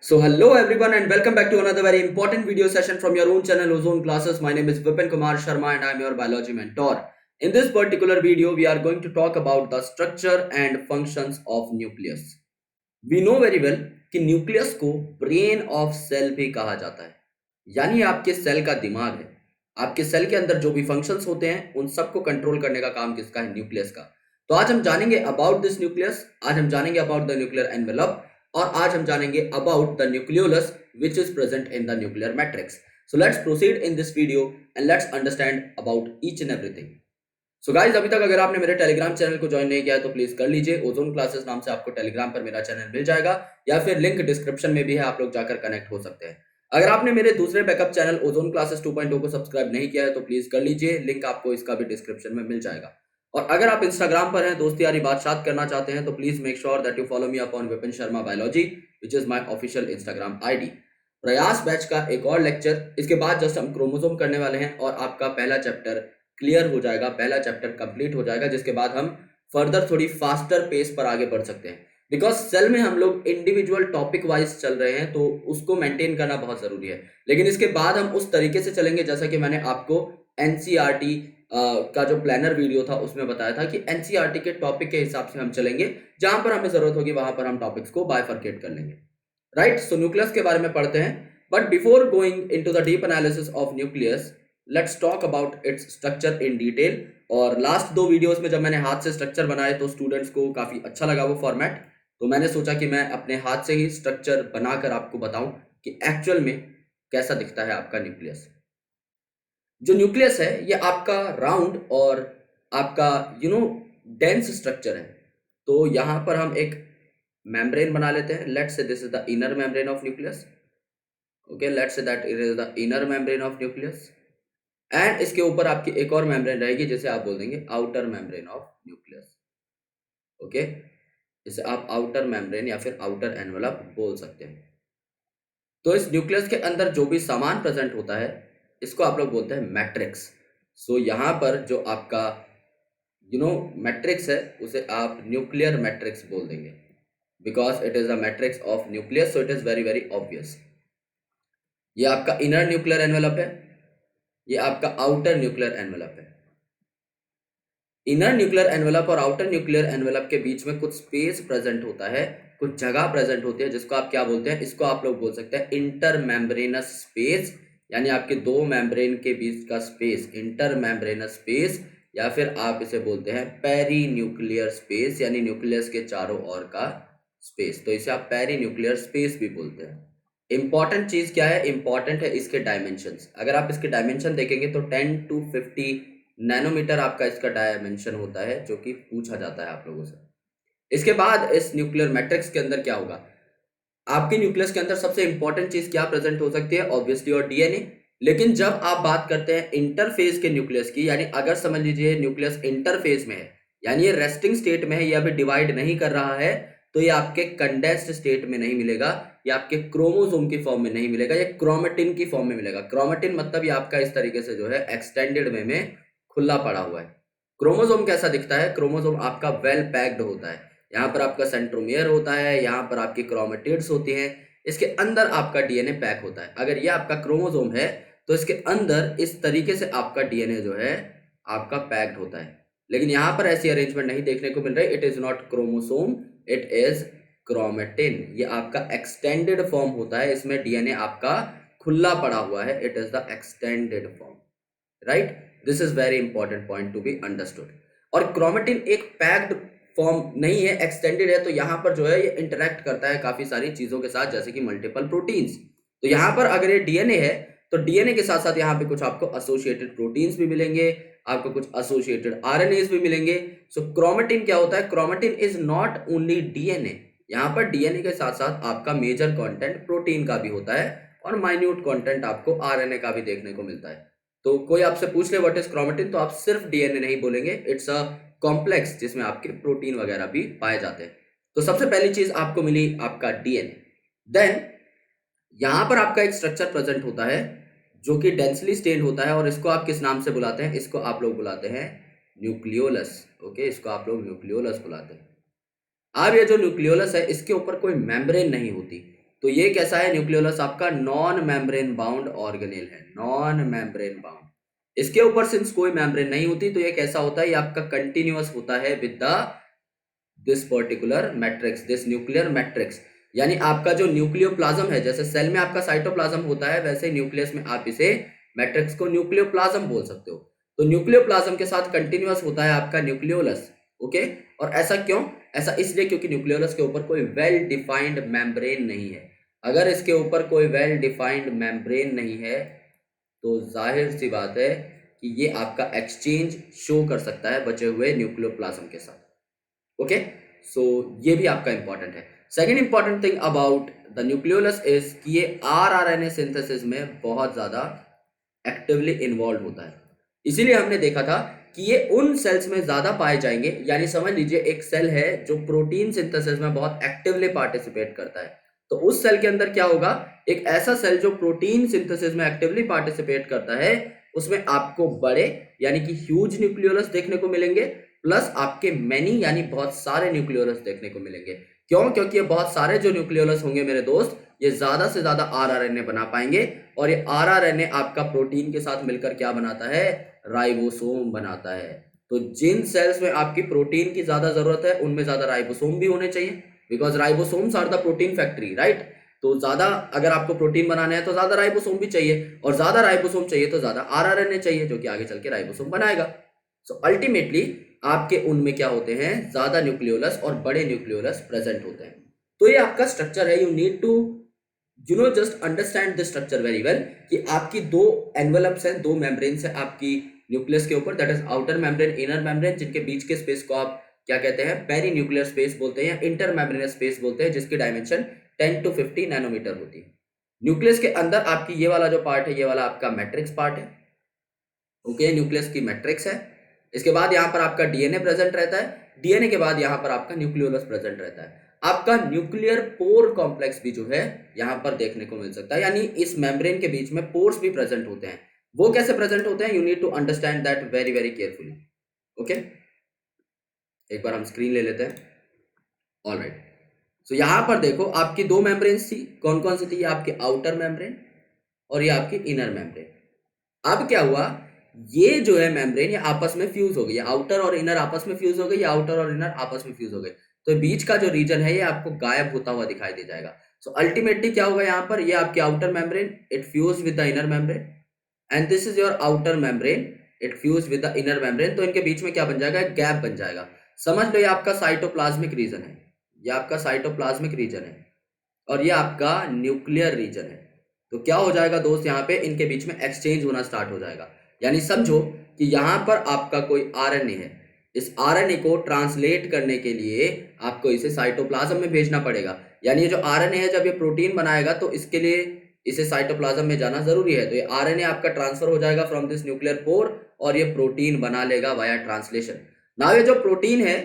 So hello everyone and welcome back to another very important video session from your own channel Ozone Classes. My name is Vipin Kumar Sharma and I am your biology mentor. In this particular video we are going to talk about the structure and functions of nucleus. We know very well कि nucleus को brain of cell भी कहा जाता है, यानी आपके cell का दिमाग है। आपके सेल के अंदर जो भी फंक्शंस होते हैं उन सबको कंट्रोल करने का काम किसका है? न्यूक्लियस का। तो आज हम जानेंगे अबाउट दिस न्यूक्लियस, आज हम जानेंगे अबाउट द न्यूक्लियर एनवेलप और आज हम जानेंगे about the nucleolus which is present in the nuclear matrix. So let's proceed in this video and let's understand about each and everything. So guys, अभी तक अगर आपने मेरे टेलीग्राम चैनल को ज्वाइन नहीं किया है तो प्लीज कर लीजिए। ओजोन क्लासेस नाम से आपको टेलीग्राम पर मेरा चैनल मिल जाएगा या फिर लिंक डिस्क्रिप्शन में भी है, आप लोग जाकर कनेक्ट हो सकते हैं। अगर आपने मेरे दूसरे बैकअप चैनल ओजोन क्लासेस 2.0 को सब्सक्राइब नहीं किया है तो प्लीज कर लीजिए, लिंक आपको इसका भी डिस्क्रिप्शन में मिल जाएगा। और अगर आप इंस्टाग्राम पर हैं, दोस्ती यारी बातचीत करना चाहते हैं तो please make sure that you follow me upon Vipin Sharma biology which is my official Instagram ID. प्रयास बैच का एक और लेक्चर, इसके बाद जस्ट हम क्रोमोसोम करने वाले हैं और आपका पहला चैप्टर क्लियर हो जाएगा, पहला चैप्टर कंप्लीट हो जाएगा, जिसके बाद हम फर्दर थोड़ी फास्टर पेस पर आगे बढ़ सकते हैं। बिकॉज सेल में हम लोग इंडिविजुअल टॉपिक वाइज चल रहे हैं तो उसको मेंटेन करना बहुत जरूरी है, लेकिन इसके बाद हम उस तरीके से चलेंगे जैसा कि मैंने आपको एनसीईआरटी का जो प्लानर वीडियो था उसमें बताया था कि एनसीईआरटी के टॉपिक के हिसाब से हम चलेंगे, जहां पर हमें जरूरत होगी वहां पर हम टॉपिक्स को बाइफरकेट कर लेंगे। राइट, सो न्यूक्लियस के बारे में पढ़ते हैं, but before going into the deep analysis of nucleus let's talk about its structure in detail. और लास्ट दो वीडियोस में जब मैंने हाथ से स्ट्रक्चर बनाए तो स्टूडेंट्स को काफी अच्छा लगा वो फॉर्मेट, तो मैंने सोचा कि मैं अपने हाथ से ही स्ट्रक्चर बनाकर आपको बताऊं कि एक्चुअल में कैसा दिखता है आपका न्यूक्लियस। जो न्यूक्लियस है ये आपका राउंड और आपका डेंस स्ट्रक्चर है। तो यहां पर हम एक मेम्ब्रेन बना लेते हैं। Let's say this is the inner membrane of nucleus. Okay, let's say that it is the inner membrane of nucleus and इसके ऊपर आपकी एक और मेम्ब्रेन रहेगी जिसे आप बोल देंगे outer membrane of nucleus. Okay, जिसे आप आउटर मेम्ब्रेन या फिर आउटर एनवेलप बोल सकते हैं। तो इस न्यूक्लियस के अंदर जो भी सामान प्रेजेंट होता है इसको आप लोग बोलते हैं मैट्रिक्स। सो यहाँ पर जो आपका मैट्रिक्स है उसे आप न्यूक्लियर मैट्रिक्स बोल देंगे, because it is a matrix of nucleus, so it is very very obvious. ये आपका इनर न्यूक्लियर एनवेलप है, ये आपका आउटर न्यूक्लियर एनवेलप है। इनर न्यूक्लियर एनवेलप और आउटर न्यूक्लियर एनवेलप के बीच में कुछ स्पेस प्रेजेंट होता है, कुछ जगह प्रेजेंट होती है, जिसको आप क्या बोलते हैं? इसको आप लोग बोल सकते हैं इंटर मेम्ब्रेनस स्पेस, यानी आपके दो मेम्ब्रेन के बीच का स्पेस इंटर मेम्ब्रेनस स्पेस, या फिर आप इसे बोलते हैं पेरी न्यूक्लियर स्पेस, यानी न्यूक्लियस के चारों ओर का स्पेस। तो इसे आप पेरी न्यूक्लियर स्पेस भी बोलते हैं। इंपॉर्टेंट चीज क्या है? इंपॉर्टेंट है इसके डायमेंशंस। अगर आप इसके डायमेंशन देखेंगे तो 10 to 50 नैनोमीटर आपका इसका डायमेंशन होता है, जो कि पूछा जाता है आप लोगों से। इसके बाद इस न्यूक्लियर मैट्रिक्स के अंदर क्या होगा? आपके न्यूक्लियस के अंदर सबसे इंपॉर्टेंट चीज क्या प्रेजेंट हो सकती है? ऑब्वियसली और डीएनए। लेकिन जब आप बात करते हैं इंटरफेज के न्यूक्लियस की, यानी अगर समझ लीजिए न्यूक्लियस इंटरफेज में है, यानी ये रेस्टिंग स्टेट में है, ये अभी डिवाइड नहीं कर रहा है, तो ये आपके कंडेंस्ड स्टेट में नहीं मिलेगा, ये आपके क्रोमोसोम की फॉर्म में नहीं मिलेगा, ये क्रोमेटिन की फॉर्म में मिलेगा। क्रोमेटिन मतलब ये आपका इस तरीके से जो है एक्सटेंडेड वे में खुला पड़ा हुआ है। क्रोमोसोम कैसा दिखता है? क्रोमोसोम आपका वेल पैक्ड होता है। यहाँ पर आपका सेंट्रोमियर होता है, यहाँ पर आपकी क्रोमेटिड्स होती हैं, इसके अंदर आपका डीएनए पैक होता है। अगर ये आपका क्रोमोसोम है तो इसके अंदर इस तरीके से आपका डीएनए जो है आपका पैक्ड होता है। लेकिन यहाँ पर ऐसी अरेंजमेंट नहीं देखने को मिल रही। It is not chromosome, it is chromatin. ये आपका एक्सटेंडेड फॉर्म होता है, इसमें डीएनए आपका खुला पड़ा हुआ है। It is the extended form, right? This is very important point to be understood. और क्रोमेटिन एक पैक्ड फॉर्म नहीं है, एक्सटेंडेड है, तो यहाँ पर जो है ये इंटरेक्ट करता है काफी सारी चीजों के साथ, जैसे कि मल्टीपल प्रोटीन्स। तो यहाँ पर अगर ये डीएनए है तो डीएनए के साथ साथ यहाँ पे कुछ आपको एसोसिएटेड प्रोटीन्स भी मिलेंगे, आपको कुछ एसोसिएटेड आरएनएस भी मिलेंगे। सो क्रोमेटिन क्या होता है? Chromatin is not only DNA. यहाँ पर डीएनए के साथ साथ आपका मेजर कंटेंट प्रोटीन का भी होता है और माइन्यूट कंटेंट आपको आरएनए का भी देखने को मिलता है। तो कोई आपसे पूछ ले व्हाट इज क्रोमेटिन, तो आप सिर्फ डीएनए नहीं बोलेंगे, इट्स अ कॉम्प्लेक्स जिसमें आपके प्रोटीन वगैरह भी पाए जाते हैं। तो सबसे पहली चीज आपको मिली आपका डीएनए। देन यहां पर आपका एक स्ट्रक्चर प्रेजेंट होता है जो कि डेंसली स्टेन्ड होता है, और इसको आप किस नाम से बुलाते हैं? इसको आप लोग बुलाते हैं न्यूक्लियोलस। ओके, इसको आप लोग न्यूक्लियोलस बुलाते हैं। अब ये जो न्यूक्लियोलस है इसके ऊपर कोई मेम्ब्रेन नहीं होती, तो ये कैसा है, न्यूक्लियोलस आपका नॉन मेम्ब्रेन बाउंड ऑर्गेनेल है, नॉन मेम्ब्रेन बाउंड। इसके ऊपर सिंस कोई मेम्ब्रेन नहीं होती तो ये कैसा होता है, ये आपका कंटिन्यूअस होता है with the this particular matrix, this nuclear matrix. यानी आपका जो न्यूक्लियोप्लाज्म है, जैसे सेल में आपका साइटोप्लाज्म होता है, वैसे न्यूक्लियस में आप इसे मैट्रिक्स को न्यूक्लियोप्लाज्म बोल सकते हो। तो न्यूक्लियोप्लाज्म के साथ कंटिन्यूअस होता है आपका न्यूक्लियोलस। ओके, और ऐसा क्यों? ऐसा इसलिए क्योंकि न्यूक्लियोलस के ऊपर कोई वेल डिफाइंड मेम्ब्रेन नहीं है। अगर इसके ऊपर कोई वेल डिफाइंड मेम्ब्रेन नहीं है तो जाहिर सी बात है कि ये आपका एक्सचेंज शो कर सकता है बचे हुए न्यूक्लियोप्लाज्म के साथ। ओके, सो ये भी आपका इंपॉर्टेंट है। Second important thing about the nucleolus is कि ये आरआरएनए सिंथेसिस में बहुत ज्यादा एक्टिवली इन्वॉल्व होता है। इसीलिए हमने देखा था कि ये उन सेल्स में ज्यादा पाए जाएंगे, यानी समझ लीजिए एक सेल है जो प्रोटीन सिंथेसिस में बहुत एक्टिवली पार्टिसिपेट करता है, तो उस सेल के अंदर क्या होगा, एक ऐसा सेल जो प्रोटीन सिंथेसिस में एक्टिवली पार्टिसिपेट करता है, उसमें आपको बड़े यानी कि ह्यूज न्यूक्लियोलस देखने को मिलेंगे, प्लस आपके मैनी यानी बहुत सारे न्यूक्लियोलस देखने को मिलेंगे। क्यों? क्योंकि ये बहुत सारे जो न्यूक्लियोलस होंगे मेरे दोस्त, ये ज्यादा से ज्यादा आरआरएनए बना पाएंगे, और ये आरआरएनए आपका प्रोटीन के साथ मिलकर क्या बनाता है, राइबोसोम बनाता है। तो जिन सेल्स में आपकी प्रोटीन की ज्यादा जरूरत है उनमें ज्यादा राइबोसोम भी होने चाहिए, because ribosomes are the protein factory, right. तो ज्यादा अगर आपको प्रोटीन बनाना है तो ज्यादा राइबोसोम भी चाहिए, और ज्यादा राइबोसोम चाहिए तो ज्यादा आरआरएनए चाहिए, जो कि आगे चल के राइबोसोम बनाएगा। सो अल्टीमेटली आपके उनमें क्या होते हैं, ज्यादा न्यूक्लियोलस और बड़े न्यूक्लियोलस प्रेजेंट होते हैं। तो ये आपका स्ट्रक्चर है, you need to just understand this structure very well, कि आपकी दो एनवेलप्स हैं, दो मेम्ब्रेन्स हैं आपकी न्यूक्लियस के ऊपर, that is outer membrane, inner membrane, जिनके बीच के स्पेस को आप क्या कहते हैं, पेरी न्यूक्लियर स्पेस बोलते हैं, इंटर मेम्ब्रेनस स्पेस बोलते हैं, जिसकी डायमेंशन 10 to 50 नैनोमीटर होती है। न्यूक्लियस के अंदर आपकी ये वाला जो पार्ट है, ये वाला आपका मैट्रिक्स पार्ट है। ओके, न्यूक्लियस की मैट्रिक्स है। इसके बाद यहाँ पर आपका डीएनए प्रेजेंट रहता है, डीएनए के बाद यहाँ पर आपका न्यूक्लियोलस प्रेजेंट रहता है। आपका न्यूक्लियर पोर कॉम्प्लेक्स भी जो है यहाँ पर देखने को मिल सकता है, यानी इस मेम्ब्रेन के बीच में पोर्स भी प्रेजेंट होते हैं। वो कैसे प्रेजेंट होते हैं, you need to understand that very very carefully. Okay, एक बार हम स्क्रीन ले लेते हैं। ऑलराइट, सो यहाँ पर देखो आपकी दो मेम्ब्रेन्स थी, कौन कौन सी थी, ये आपकी आउटर मेम्ब्रेन और ये आपकी इनर मेम्ब्रेन। अब क्या हुआ, ये जो है मेम्ब्रेन ये आपस में फ्यूज हो गई, आउटर और इनर आपस में फ्यूज हो गई, आउटर और इनर आपस में फ्यूज हो गए, तो बीच का जो रीजन है ये आपको गायब होता हुआ दिखाई दे जाएगा। सो अल्टीमेटली क्या होगा, यहाँ पर ये आपकी outer membrane, it fuse with the inner membrane, and this is your outer membrane, it fuse with the inner membrane. तो इनके बीच में क्या बन जाएगा, गैप बन जाएगा। समझ लो ये आपका साइटोप्लाज्मिक रीजन है, ये आपका साइटोप्लाज्मिक रीजन है, और ये आपका न्यूक्लियर रीजन है। तो क्या हो जाएगा दोस्त, यहाँ पे इनके बीच में एक्सचेंज होना स्टार्ट हो जाएगा। यानी समझो कि यहाँ पर आपका कोई आरएनए है, इस आरएनए को ट्रांसलेट करने के लिए आपको इसे साइटोप्लाज्म में भेजना पड़ेगा। यानी ये जो आरएनए है जब ये प्रोटीन बनाएगा तो इसके लिए इसे साइटोप्लाज्म में जाना जरूरी है। तो ये आरएनए आपका ट्रांसफर हो जाएगा फ्रॉम दिस न्यूक्लियर पोर, और ये प्रोटीन बना लेगा वाया ट्रांसलेशन। नाउ ये जो प्रोटीन है,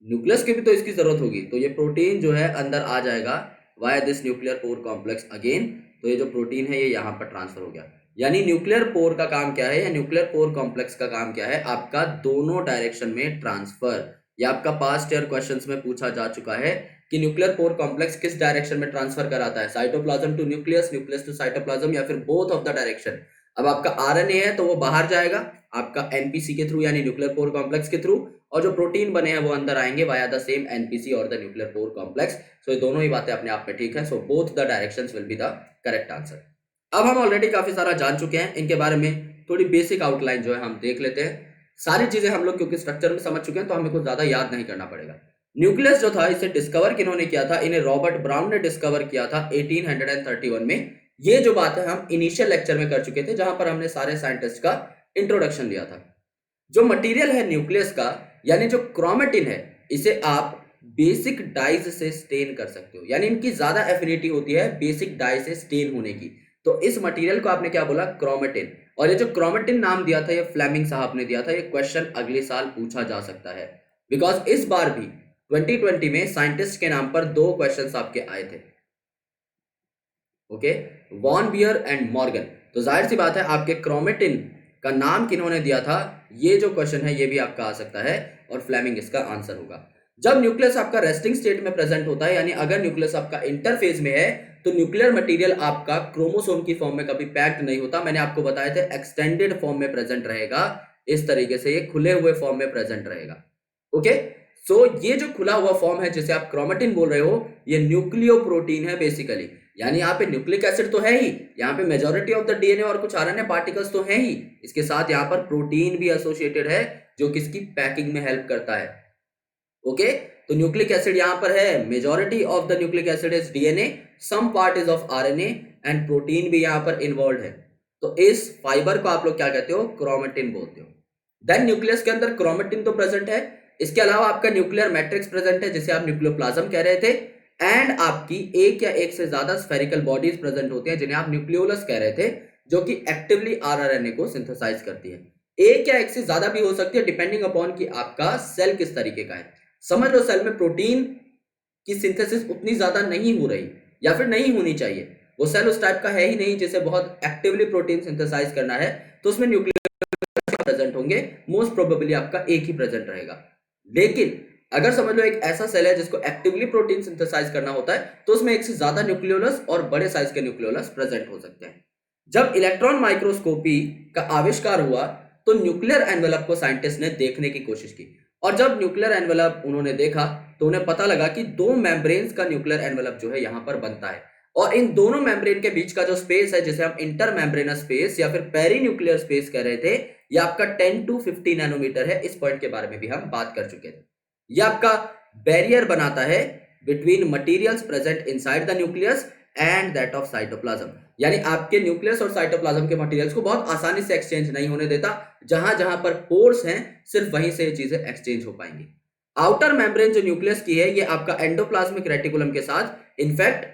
न्यूक्लियस की भी तो इसकी जरूरत होगी, तो ये प्रोटीन जो है अंदर आ जाएगा via this nuclear pore complex again. तो ये जो प्रोटीन है ये यहाँ पर ट्रांसफर हो गया। यानी न्यूक्लियर पोर का काम क्या है, या न्यूक्लियर पोर कॉम्प्लेक्स का काम क्या है, आपका दोनों डायरेक्शन में ट्रांसफर। ये आपका पास्ट ईयर क्वेश्चंस में पूछा जा चुका है कि न्यूक्लियर पोर कॉम्प्लेक्स किस डायरेक्शन में ट्रांसफर कराता है, cytoplasm to nucleus, nucleus to cytoplasm, या फिर बोथ ऑफ द डायरेक्शन। अब आपका आरएनए है तो वो बाहर जाएगा आपका एनपीसी के थ्रू, यानी न्यूक्लियर पोर कॉम्प्लेक्स के थ्रू, और जो प्रोटीन बने हैं वो अंदर आएंगे वाया द सेम एनपीसी और द न्यूक्लियर पोर कॉम्प्लेक्स। सो ये दोनों ही बातें अपने आप में ठीक है। So both the directions will be the correct answer. अब हम ऑलरेडी काफी सारा जान चुके हैं, इनके बारे में थोड़ी बेसिक आउटलाइन जो है हम देख लेते हैं। सारी चीजें हम लोग क्योंकि स्ट्रक्चर में समझ चुके हैं तो हमें कुछ ज्यादा याद नहीं करना पड़ेगा। न्यूक्लियस जो था इसे डिस्कवर किन्होंने किया था, इन्हें रॉबर्ट ब्राउन ने डिस्कवर किया था 1831 में। ये जो बात है हम इनिशियल लेक्चर में कर चुके थे, जहां पर हमने सारे साइंटिस्ट का इंट्रोडक्शन लिया था। जो मटेरियल है न्यूक्लियस का, यानी जो क्रोमेटिन है, इसे आप बेसिक डाइज से स्टेन कर सकते हो, यानी इनकी ज्यादा एफिनिटी होती है बेसिक डाई से स्टेन होने की। तो इस मटेरियल को आपने क्या बोला, क्रोमेटिन। और ये जो क्रोमेटिन नाम दिया था ये फ्लेमिंग साहब ने दिया था। ये क्वेश्चन अगले साल पूछा जा सकता है, बिकॉज इस बार भी 2020 में साइंटिस्ट के नाम पर 2 क्वेश्चन आपके आए थे। Okay, von Baer and Morgan. तो जाहिर सी बात है आपके क्रोमेटिन का नाम किन्होंने दिया था, ये जो क्वेश्चन है ये भी आपका आ सकता है, और फ्लेमिंग इसका आंसर होगा। जब न्यूक्लियस आपका रेस्टिंग स्टेट में प्रेजेंट होता है, यानी अगर न्यूक्लियस आपका इंटरफेज में है, तो न्यूक्लियर मटेरियल आपका क्रोमोसोम की फॉर्म में कभी पैक्ड नहीं होता। मैंने आपको बताया था एक्सटेंडेड फॉर्म में प्रेजेंट रहेगा, इस तरीके से ये खुले हुए फॉर्म में प्रेजेंट रहेगा। ओके, सो ये जो खुला हुआ फॉर्म है जिसे आप क्रोमेटिन बोल रहे हो, ये न्यूक्लियोप्रोटीन है बेसिकली। यानी यहाँ पे न्यूक्लिक एसिड तो है ही, यहाँ पे मेजॉरिटी ऑफ द डीएनए और कुछ आरएनए पार्टिकल्स तो है ही, इसके साथ यहाँ पर प्रोटीन भी एसोसिएटेड है जो किसकी पैकिंग में हेल्प करता है। ओके, तो न्यूक्लिक एसिड यहाँ पर है, majority of the nucleic acid is DNA, some part is of RNA and protein भी यहाँ पर इन्वॉल्व है। तो इस फाइबर को आप लोग क्या कहते हो, क्रोमेटिन बोलते हो। देन न्यूक्लियस के अंदर क्रोमेटिन तो प्रेजेंट है, इसके अलावा आपका न्यूक्लियर मैट्रिक्स प्रेजेंट है जिसे आप न्यूक्लियोप्लाज्म कह रहे थे, एंड आपकी एक या एक से ज्यादा स्फेरिकल बॉडीज प्रेजेंट होती हैं जिन्हें आप न्यूक्लियोलस कह रहे थे, जो कि एक्टिवली आरआरएनए को सिंथेसाइज करती है। एक या एक से ज्यादा भी हो सकती है डिपेंडिंग अपॉन कि आपका सेल किस तरीके का है। समझ लो सेल में प्रोटीन की सिंथेसिस उतनी ज्यादा नहीं हो रही या फिर नहीं होनी चाहिए, वो सेल उस टाइप का है ही नहीं जिसे बहुत एक्टिवली प्रोटीन सिंथेसाइज करना है, तो उसमें न्यूक्लियर प्रेजेंट होंगे, मोस्ट प्रोबेबली आपका एक ही प्रेजेंट रहेगा। लेकिन अगर समझ लो एक ऐसा सेल है जिसको एक्टिवली प्रोटीन सिंथेसाइज करना होता है, तो उसमें एक से ज्यादा न्यूक्लियोलस और बड़े साइज के न्यूक्लियोलस प्रेजेंट हो सकते हैं। जब इलेक्ट्रॉन माइक्रोस्कोपी का आविष्कार हुआ, तो न्यूक्लियर एनवेलप को साइंटिस्ट ने देखने की कोशिश की, और जब न्यूक्लियर एनवेलप उन्होंने देखा तो उन्हें पता लगा कि दो मेम्ब्रेन्स का न्यूक्लियर एनवेलप जो है यहां पर बनता है, और इन दोनों मेम्ब्रेन के बीच का जो स्पेस है जिसे हम इंटर मेम्ब्रेनस स्पेस या फिर पेरी न्यूक्लियर स्पेस कह रहे थे, ये आपका 10 to 50 नैनोमीटर है। इस पॉइंट के बारे में भी हम बात कर चुके थे। ये आपका बैरियर बनाता है between materials present inside the nucleus and that of cytoplasm, यानी आपके न्यूक्लियस और साइटोप्लाज्म के मटेरियल्स को बहुत आसानी से एक्सचेंज नहीं होने देता। जहां जहां पर पोर्स हैं सिर्फ वहीं से ये चीजें एक्सचेंज हो पाएंगी। आउटर मेम्ब्रेन जो न्यूक्लियस की है, ये आपका एंडोप्लाज्मिक रेटिकुलम के साथ, इनफैक्ट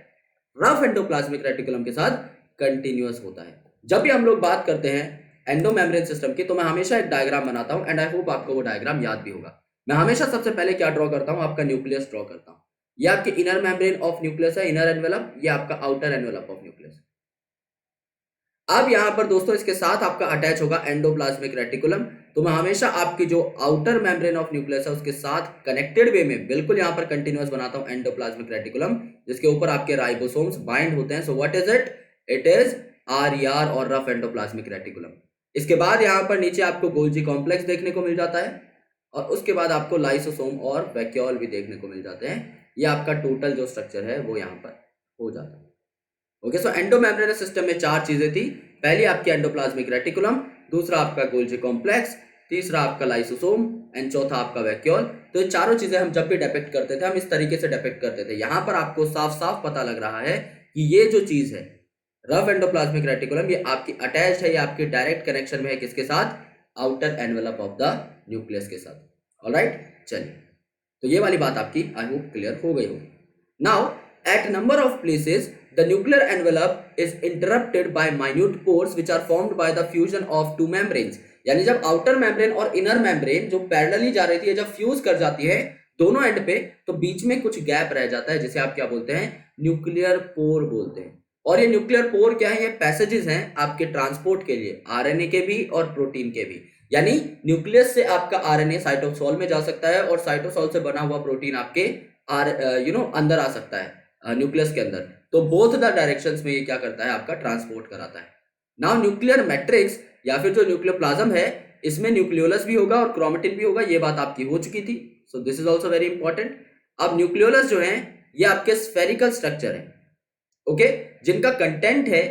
रफ एंडोप्लाज्मिक रेटिकुलम के साथ कंटिन्यूअस होता है। जब भी हम लोग बात करते हैं एंडो मेम्ब्रेन सिस्टम की, तो मैं हमेशा एक डायग्राम बनाता हूं, एंड आई होप आपको वो डायग्राम याद भी होगा। मैं हमेशा सबसे पहले क्या ड्रॉ करता हूं, आपका न्यूक्लियस ड्रॉ करता हूं। ये आपके इनर मेम्ब्रेन ऑफ न्यूक्लियस है, इनर एनवेलप, ये आपका आउटर एनवेलप ऑफ न्यूक्लियस। अब यहां पर दोस्तों इसके साथ आपका अटैच होगा एंडोप्लाज्मिक रेटिकुलम। तो मैं हमेशा आपकी जो आउटर मेम्ब्रेन ऑफ न्यूक्लियस है उसके साथ कनेक्टेड वे में बिल्कुल यहां पर कंटिन्यूअस बनाता हूं एंडोप्लाज्मिक रेटिकुलम, जिसके ऊपर आपके राइबोसोम्स बाइंड होते हैं। So what is it, it is RER और रफ एंडोप्लाज्मिक रेटिकुलम। इसके बाद यहां पर नीचे आपको गोल्जी कॉम्प्लेक्स देखने को मिल जाता है, और उसके बाद आपको लाइसोसोम और वैक्यूल भी देखने को मिल जाते हैं। ये आपका टोटल जो स्ट्रक्चर है वो यहाँ पर हो जाता है। ओके, सो एंडोमेम्ब्रेनस सिस्टम में चार चीजें थी। पहली आपकी एंडोप्लाज्मिक रेटिकुलम, दूसरा आपका गोल्जी कॉम्प्लेक्स, तीसरा आपका लाइसोसोम एंड चौथा आपका वैक्यूल। तो ये चारों चीजें हम जब भी डिपिक्ट करते थे, हम इस तरीके से डिपिक्ट करते थे। यहाँ पर आपको साफ साफ पता लग रहा है कि ये जो चीज है रफ एंडोप्लाज्मिक रेटिकुलम, ये आपकी अटैच्ड है, ये आपकी डायरेक्ट कनेक्शन में है किसके साथ, outer envelope of the nucleus के साथ। ऑलराइट, चलिए, तो ये वाली बात आपकी आई होप क्लियर हो गई होगी। Now at number of places the nuclear envelope is interrupted by minute pores which are formed by the fusion of two membranes। यानी जब आउटर मेम्ब्रेन और इनर मेम्ब्रेन जो पैरेलली जा रही थी, जब फ्यूज कर जाती है दोनों एंड पे, तो बीच में कुछ गैप रह जाता है जिसे आप क्या बोलते हैं, न्यूक्लियर पोर बोलते हैं। और ये न्यूक्लियर पोर क्या है, ये पैसेजेस हैं आपके ट्रांसपोर्ट के लिए, आरएनए के भी और प्रोटीन के भी। यानी न्यूक्लियस से आपका आरएनए साइटोसोल में जा सकता है, और साइटोसोल से बना हुआ प्रोटीन आपके अंदर आ सकता है न्यूक्लियस के अंदर। तो बोथ द डायरेक्शंस में ये क्या करता है, आपका ट्रांसपोर्ट कराता है। नाउ न्यूक्लियर मैट्रिक्स या फिर जो न्यूक्लियोप्लाज्म है, इसमें न्यूक्लियोलस भी होगा और क्रोमेटिन भी होगा, ये बात आपकी हो चुकी थी। So this is also very important. अब न्यूक्लियोलस जो है ये आपके स्फेरिकल स्ट्रक्चर है, ओके, जिनका कंटेंट है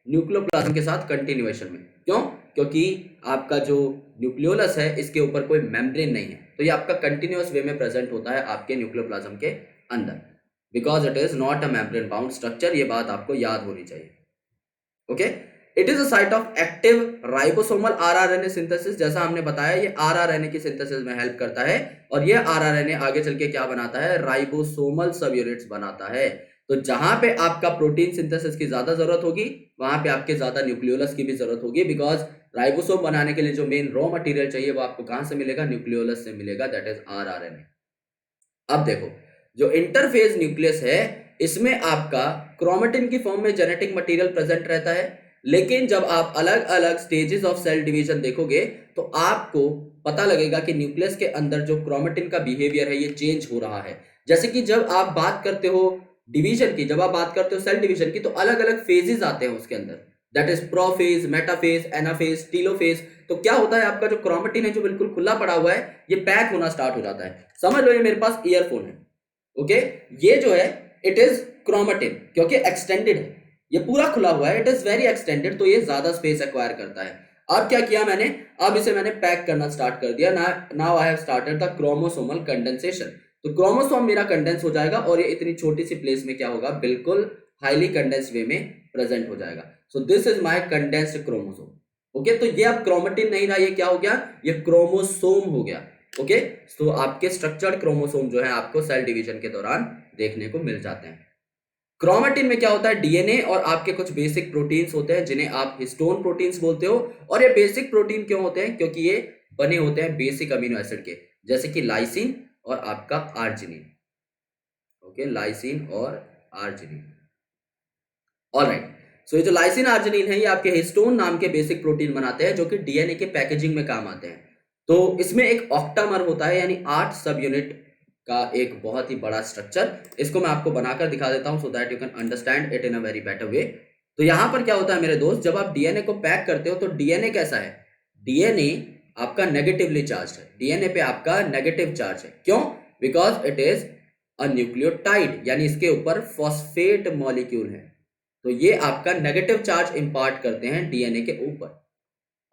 न्यूक्लियोप्लाज्म के साथ कंटिन्यूएशन में। क्यों, क्योंकि आपका जो न्यूक्लियोलस है इसके ऊपर कोई मेम्ब्रेन नहीं है, तो ये आपका कंटिन्यूअस वे में प्रेजेंट होता है आपके न्यूक्लियोप्लाज्म के अंदर, because it is not a membrane bound structure. ये बात आपको याद होनी चाहिए। Okay, it is a site of active ribosomal rRNA synthesis. जैसा हमने बताया ये आरआरएनए की सिंथेसिस में हेल्प करता है, और ये आरआरएनए आगे चल के क्या बनाता है, राइबोसोमल सब यूनिट्स बनाता है। तो जहां पे आपका प्रोटीन सिंथेसिस की ज्यादा जरूरत होगी, वहां पे आपके ज्यादा न्यूक्लियोलस की भी जरूरत होगी, बिकॉज राइबोसोम बनाने के लिए जो मेन रॉ मटेरियल चाहिए वो आपको कहां से मिलेगा, न्यूक्लियोलस से मिलेगा, दैट इज आरआरएनए। अब देखो, जो इंटरफेज न्यूक्लियस है इसमें आपका क्रोमेटिन की फॉर्म में जेनेटिक मटेरियल प्रेजेंट रहता है, लेकिन जब आप अलग अलग स्टेजेस ऑफ सेल डिवीजन देखोगे तो आपको पता लगेगा कि न्यूक्लियस के अंदर जो क्रोमेटिन का बिहेवियर है ये चेंज हो रहा है। जैसे कि जब आप बात करते हो डिवीजन की, जब आप बात करते हो सेल डिवीजन की, तो अलग अलग फेजेस आते हैं उसके अंदर, that is prophase, metaphase, anaphase, telophase. तो क्या होता है, आपका जो क्रोमेटिन है जो बिल्कुल खुला पड़ा हुआ है ये पैक होना स्टार्ट हो जाता है। समझ लो ये मेरे पास ईयरफोन है, ओके, ये जो है इट इज क्रोमेटिन, क्योंकि एक्सटेंडेड है, ये पूरा खुला हुआ है, इट इज वेरी एक्सटेंडेड, तो ये ज्यादा स्पेस एक्वायर करता है। अब क्या किया मैंने, अब इसे मैंने पैक करना स्टार्ट कर दिया। Now I have started the chromosomal condensation. तो क्रोमोसोम मेरा कंडेंस हो जाएगा और ये इतनी छोटी सी प्लेस में क्या होगा, बिल्कुल हाईली कंडेंस्ड वे में प्रेजेंट हो जाएगा। So this is my condensed chromosome. Okay, तो ये अब क्रोमेटिन नहीं रहा, ये क्या हो गया, ये क्रोमोसोम हो गया। ओके, तो आपके स्ट्रक्चर्ड क्रोमोसोम जो है आपको सेल डिवीजन के दौरान देखने को मिल जाते हैं। क्रोमेटिन में क्या होता है, डीएनए और आपके कुछ बेसिक प्रोटीन्स होते हैं जिन्हें आप हिस्टोन प्रोटीन्स बोलते हो। और ये बेसिक प्रोटीन क्यों होते हैं, क्योंकि ये बने होते हैं बेसिक अमीनो एसिड के, जैसे कि लाइसिन और आपका आर्जिनिन। ओके, लाइसिन और आर्जिनिन। ऑलराइट, सो ये जो लाइसिन आर्जिनिन है ये आपके हिस्टोन नाम के बेसिक प्रोटीन बनाते हैं जो कि डीएनए के पैकेजिंग में काम आते हैं। तो इसमें एक ऑक्टामर होता है, यानी 8 सब यूनिट का एक बहुत ही बड़ा स्ट्रक्चर। इसको मैं आपको बनाकर दिखा देता हूं so that you can understand it in a very better way. तो यहां पर क्या होता है मेरे दोस्त, जब आप डीएनए को पैक करते हो तो डीएनए कैसा है, डीएनए आपका नेगेटिवली चार्ज है, डीएनए पे आपका नेगेटिव चार्ज है। क्यों, because it is a nucleotide, यानी इसके ऊपर फॉस्फेट मॉलिक्यूल है, तो ये आपका नेगेटिव चार्ज इंपार्ट करते हैं डीएनए के ऊपर।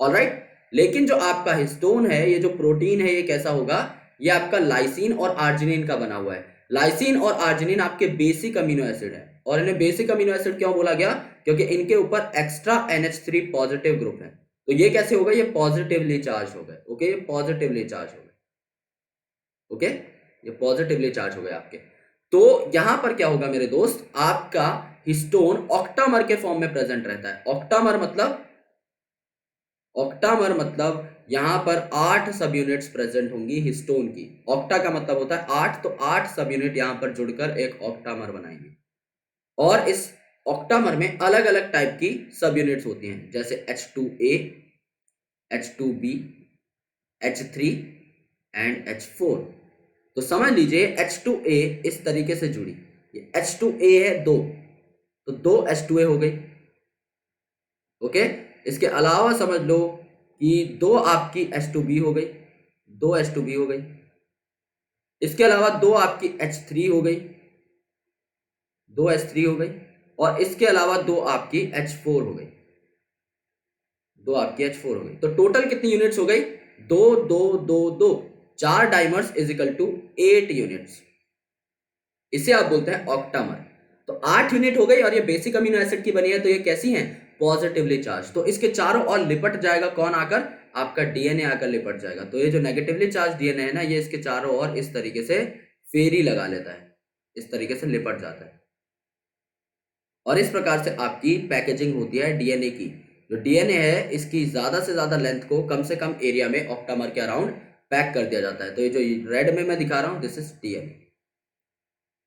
ऑलराइट, लेकिन जो आपका हिस्टोन है, ये जो प्रोटीन है, ये कैसा होगा, ये आपका लाइसिन और आर्जिनिन का बना हुआ है। लाइसिन और आर्जिनिन आपके बेसिक अमीनो एसिड है, और इन्हें बेसिक अमीनो एसिड क्यों बोला गया, क्योंकि इनके ऊपर एक्स्ट्रा NH3 पॉजिटिव ग्रुप है। तो ये कैसे होगा, ये पॉजिटिवली चार्ज हो गए। ओके, ये पॉजिटिवली चार्ज हो गए। ओके, ये पॉजिटिवली चार्ज हो गए आपके। तो यहां पर क्या होगा मेरे दोस्त, आपका हिस्टोन ऑक्टामर के फॉर्म में प्रेजेंट रहता है। ऑक्टामर मतलब यहां पर 8 सब यूनिट्स प्रेजेंट होंगी हिस्टोन की। ऑक्टा का मतलब होता है 8, तो 8 सब यूनिट यहां पर जुड़कर एक ऑक्टामर बनाएंगे। और इस ऑक्टामर में अलग अलग टाइप की सब यूनिट्स होती हैं, जैसे H2A, H2B, H3 and H4। तो समझ लीजिए H2A इस तरीके से जुड़ी, ये H2A है 2, तो 2 H2A हो गई। ओके, इसके अलावा समझ लो कि 2 आपकी H2B हो गई, 2 H2B हो गई। इसके अलावा 2 आपकी H3 हो गई, 2 H3 हो गई। और इसके अलावा 2 आपकी H4 हो गई, 2 आपकी H4 हो गई। तो टोटल कितनी यूनिट्स हो गई, 2 2 2 2, 4 dimers is equal to 8 units. इसे आप बोलते हैं ऑक्टामर। तो 8 यूनिट हो गई, और ये बेसिक अमीनो एसिड की बनी है, तो ये कैसी हैं, पॉजिटिवली चार्ज। तो इसके चारों ओर लिपट जाएगा कौन आकर, आपका डीएनए आकर लिपट जाएगा। तो ये जो नेगेटिवली चार्ज डीएनए है ना, ये इसके चारों ओर इस तरीके से फेरी लगा लेता है, इस तरीके से लिपट जाता है। और इस प्रकार से आपकी पैकेजिंग होती है डीएनए की। जो डीएनए है इसकी ज्यादा से ज्यादा लेंथ को कम से कम एरिया में ऑक्टामर के अराउंड पैक कर दिया जाता है। तो ये जो रेड में मैं दिखा रहा हूं, दिस इज डीएनए।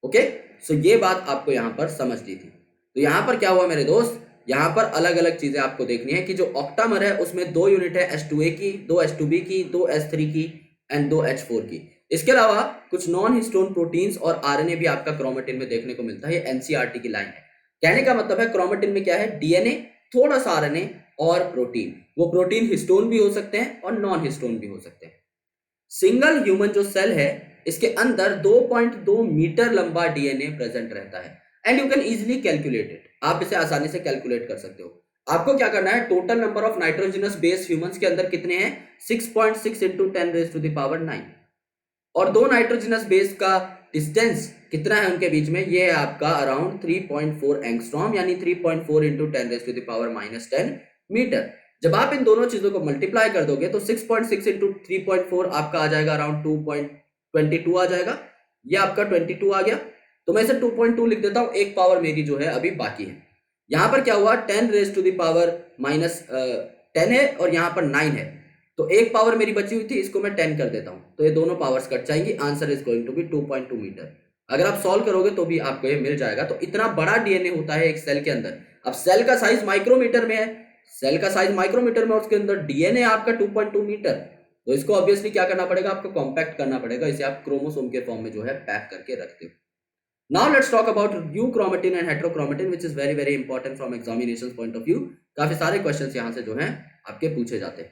ओके, सो ये बात आपको यहां पर समझनी थी। तो यहां पर क्या हुआ मेरे दोस्त, यहां पर अलग अलग चीजें आपको देखनी है कि जो ऑक्टामर है उसमें 2 यूनिट है H2A की, 2 H2B की, 2 H3 की एंड 2 H4 की। इसके अलावा कुछ नॉन हिस्टोन प्रोटीन्स और आरएनए भी आपका क्रोमेटिन में देखने को मिलता है। ये एनसीईआरटी की लाइन है। कहने का मतलब है क्रोमेटिन में क्या है, डीएनए, थोड़ा सा आरएनए और प्रोटीन। वो प्रोटीन हिस्टोन भी हो सकते हैं और नॉन हिस्टोन भी हो सकते हैं। सिंगल ह्यूमन जो सेल है इसके अंदर 2.2 मीटर लंबा डीएनए प्रेजेंट रहता है, and you can easily calculate it. आप इसे आसानी से कैलकुलेट कर सकते हो। आपको क्या करना है, total number of nitrogenous base humans के अंदर कितने हैं, 6.6 इंटू 10⁻⁹ और 2 नाइट्रोजनस बेस का डिस्टेंस कितना है उनके बीच में, ये है आपका अराउंड 3.4 एंगस्ट्रॉम, यानी 3.4 इंटू 10⁻⁻10 मीटर। जब आप इन दोनों चीजों को मल्टीप्लाई कर दोगे तो 6.6 इंटू 3.4 आपका आ जाएगा अराउंड 2.22 आ जाएगा। ये आपका 22 आ गया। तो मैं इसे 2.2 लिख देता हूं, एक पावर मेरी जो है अभी बाकी है। यहां पर क्या हुआ, 10⁻⁻10 है और यहां पर 9 है, तो एक पावर मेरी बची हुई थी, इसको मैं 10 कर देता हूं, तो ये दोनों पावर्स कट जाएंगी। Answer is going to be 2.2 metre. अगर आप सॉल्व करोगे तो भी आपको ये मिल जाएगा। तो इतना बड़ा डीएनए होता है एक सेल के अंदर, अब सेल का साइज माइक्रोमीटर में है, सेल का साइज माइक्रोमीटर में और उसके अंदर डीएनए आपका 2.2 मीटर, तो इसको ऑब्वियसली क्या करना पड़ेगा, आपको कॉम्पैक्ट करना पड़ेगा, इसे आप क्रोमोसोम के फॉर्म में जो है पैक करके रखते हो। Now let's talk about euchromatin and heterochromatin which is very very important from examination point of view. काफी सारे क्वेश्चंस यहां से जो हैं आपके पूछे जाते हैं।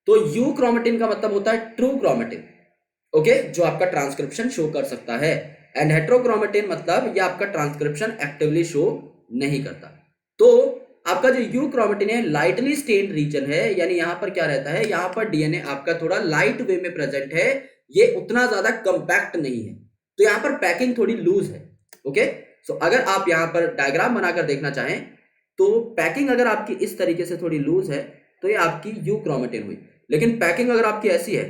तो यूक्रोमेटिन का मतलब होता है ट्रू क्रोमेटिन, ओके, जो आपका ट्रांसक्रिप्शन शो कर सकता है, एंड हेटेरोक्रोमेटिन मतलब ये आपका ट्रांसक्रिप्शन एक्टिवली शो नहीं करता। तो आपका जो यूक्रोमेटिन है लाइटली स्टेन्ड रीजन है, यानी यहां पर क्या रहता है, यहां पर डीएनए आपका थोड़ा लाइट वे में प्रेजेंट है, ये उतना ज्यादा कंपैक्ट नहीं है, तो यहां पर पैकिंग थोड़ी लूज है, ओके। सो अगर आप यहां पर डायग्राम बनाकर देखना चाहें तो पैकिंग अगर आपकी इस तरीके से थोड़ी लूज है तो ये आपकी यूक्रोमेटिन हुई, लेकिन पैकिंग अगर आपकी ऐसी है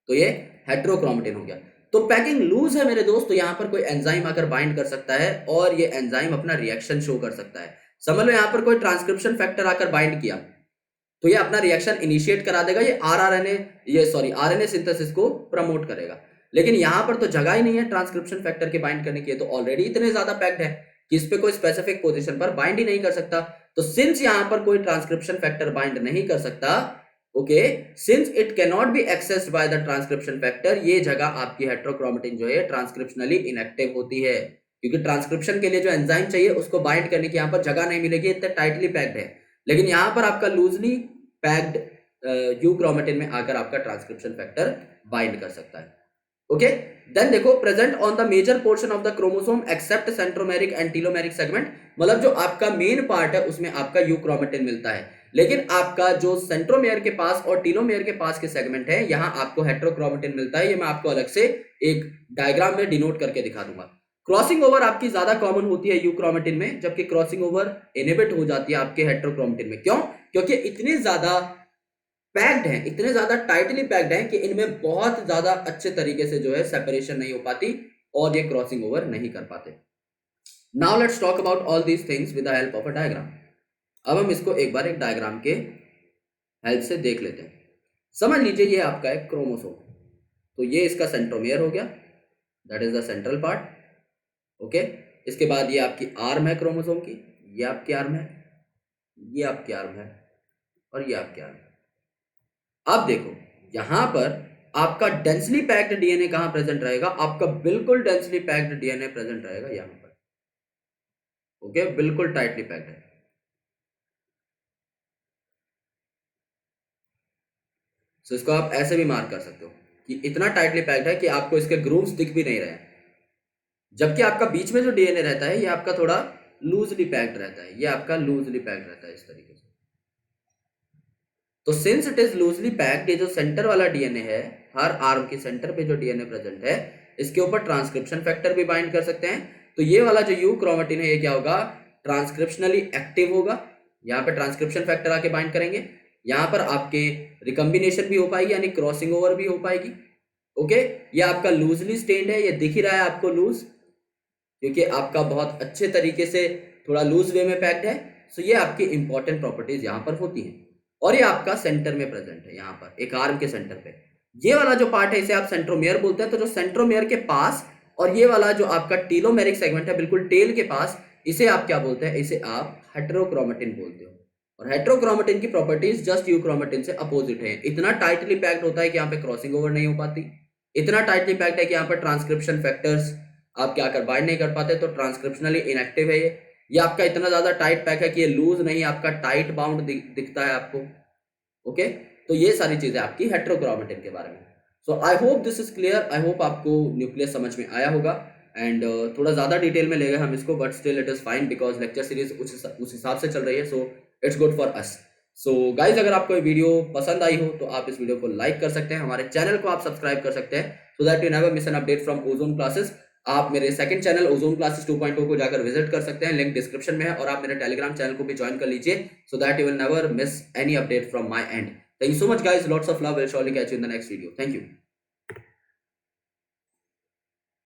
तो ये हेटेरोक्रोमेटिन हो गया। तो पैकिंग लूज है मेरे दोस्त, तो यहां पर कोई एंजाइम आकर बाइंड कर सकता है और ये एंजाइम अपना रिएक्शन शो कर सकता है। समझ लो यहां पर कोई ट्रांसक्रिप्शन फैक्टर आकर बाइंड किया तो ये अपना रिएक्शन इनिशिएट करा देगा, ये आरएनए सिंथेसिस को प्रमोट करेगा। लेकिन यहां पर तो जगह ही नहीं है ट्रांसक्रिप्शन फैक्टर के बाइंड करने की, तो ऑलरेडी इतने ज्यादा पैक्ड है कि इस पे कोई स्पेसिफिक पोजीशन पर बाइंड ही नहीं कर सकता। तो सिंस यहां पर कोई ट्रांसक्रिप्शन फैक्टर बाइंड नहीं कर सकता, okay, since it can not be accessed by the transcription factor, ये जगह आपकी हेटेरोक्रोमेटिन जो है ट्रांसक्रिप्शनली इनएक्टिव होती है, क्योंकि ट्रांसक्रिप्शन के लिए जो एंजाइम चाहिए उसको बाइंड करने की यहां पर जगह नहीं मिलेगी, इतने टाइटली पैक्ड है। लेकिन यहां पर आपका लूजली पैक्ड यूक्रोमेटिन में आकर आपका ट्रांसक्रिप्शन फैक्टर बाइंड कर सकता है, ओके। देन देखो present on the major portion of the chromosome except centromeric and telomeric segment, मतलब जो आपका मेन पार्ट है उसमें आपका यूक्रोमेटिन मिलता है, लेकिन आपका जो सेंट्रोमेयर के पास और टीलोमेयर के पास के सेगमेंट है यहां आपको हेटेरोक्रोमेटिन मिलता है। ये मैं आपको अलग से एक डायग्राम में डिनोट करके दिखा दूंगा। क्रॉसिंग ओवर आपकी ज्यादा कॉमन होती है यूक्रोमेटिन में, जबकि क्रॉसिंग ओवर इनहिबिट हो जाती है आपके हेटेरोक्रोमेटिन में। क्यों? क्योंकि इतनी ज्यादा पैक्ड हैं, इतने ज्यादा टाइटली पैक्ड हैं कि इनमें बहुत ज्यादा अच्छे तरीके से जो है सेपरेशन नहीं हो पाती और ये क्रॉसिंग ओवर नहीं कर पाते। Now let's talk about all these things with the help of a diagram. अब हम इसको एक बार एक डायग्राम के हेल्प से देख लेते हैं। समझ लीजिए ये आपका एक क्रोमोसोम, तो ये इसका सेंट्रोमियर हो गया, that is the central part, okay. इसके बाद ये आपकी आर्म है क्रोमोसोम की, ये आपकी आर्म है, ये आपकी आर्म है और ये आपकी आर्म है। अब देखो यहां पर आपका डेंसली पैक्ड डीएनए कहां प्रेजेंट रहेगा, आपका बिल्कुल डेंसली पैक्ड डीएनए प्रेजेंट रहेगा यहां पर, ओके, बिल्कुल टाइटली पैक्ड है। सो इसको आप ऐसे भी मार्क कर सकते हो कि इतना टाइटली पैक्ड है कि आपको इसके ग्रूव्स दिख भी नहीं रहे हैं, जबकि आपका बीच में जो डीएनए रहता है ये आपका थोड़ा लूजली पैक्ड रहता है, ये आपका लूजली पैक्ड रहता है इस तरीके से। तो since it is loosely packed, ये जो सेंटर वाला डीएनए है, हर आर्म के सेंटर पे जो डीएनए प्रेजेंट है इसके ऊपर ट्रांसक्रिप्शन फैक्टर भी बाइंड कर सकते हैं। तो ये वाला जो यूक्रोमेटिन है ये क्या होगा, ट्रांसक्रिप्शनली एक्टिव होगा, यहाँ पे ट्रांसक्रिप्शन फैक्टर आके बाइंड करेंगे, यहाँ पर आपके रिकम्बिनेशन भी हो पाएगी यानी क्रॉसिंग ओवर भी हो पाएगी, ओके। ये आपका लूजली स्टेन्ड है, ये दिख ही रहा है आपको लूज, क्योंकि आपका बहुत अच्छे तरीके से थोड़ा लूज वे में पैक्ड है। सो ये आपकी इंपॉर्टेंट प्रॉपर्टीज यहाँ पर होती हैं और ये आपका सेंटर में प्रेजेंट है, यहाँ पर एक आर्म के सेंटर पे। ये वाला जो पार्ट है इसे आप सेंट्रोमियर बोलते हैं, तो जो सेंट्रोमियर के पास और ये वाला जो आपका टीलोमेरिक सेगमेंट है बिल्कुल टेल के पास, इसे आप क्या बोलते हैं, इसे आप हेटेरोक्रोमेटिन बोलते हो। और हेटेरोक्रोमेटिन की प्रॉपर्टीज जस्ट यूक्रोमेटिन से अपोजिट है, इतना टाइटली पैक्ड होता है कि यहाँ पे क्रॉसिंग ओवर नहीं हो पाती, इतना टाइटली पैक्ड है कि यहाँ पर ट्रांसक्रिप्शन फैक्टर्स आप क्या कर बाइंड नहीं कर पाते, तो ट्रांसक्रिप्शनली इनएक्टिव है ये आपका इतना ज्यादा टाइट पैक है कि ये लूज नहीं, आपका टाइट बाउंड दिखता है आपको, ओके। तो ये सारी चीजें आपकी हेटेरोक्रोमेटिन के बारे में। So I hope this is clear, I hope आपको न्यूक्लियस समझ में आया होगा। एंड थोड़ा ज्यादा डिटेल में ले गए हम इसको, but still it is fine because lecture series उस हिसाब से चल रही है, so it's good for us. So guys अगर आपको ये वीडियो पसंद आई हो तो आप इस वीडियो को लाइक कर सकते हैं, हमारे चैनल को आप सब्सक्राइब कर सकते हैं so that you never miss an update from ozone classes. आप मेरे सेकंड चैनल ओजोन क्लासेस 2.0 को जाकर विजिट कर सकते हैं, लिंक डिस्क्रिप्शन में है, और आप मेरे टेलीग्राम चैनल को भी ज्वाइन कर लीजिए so that you will never miss any update from my and. Thank you so much guys, lots of love, we'll surely catch you in the next video. Thank you.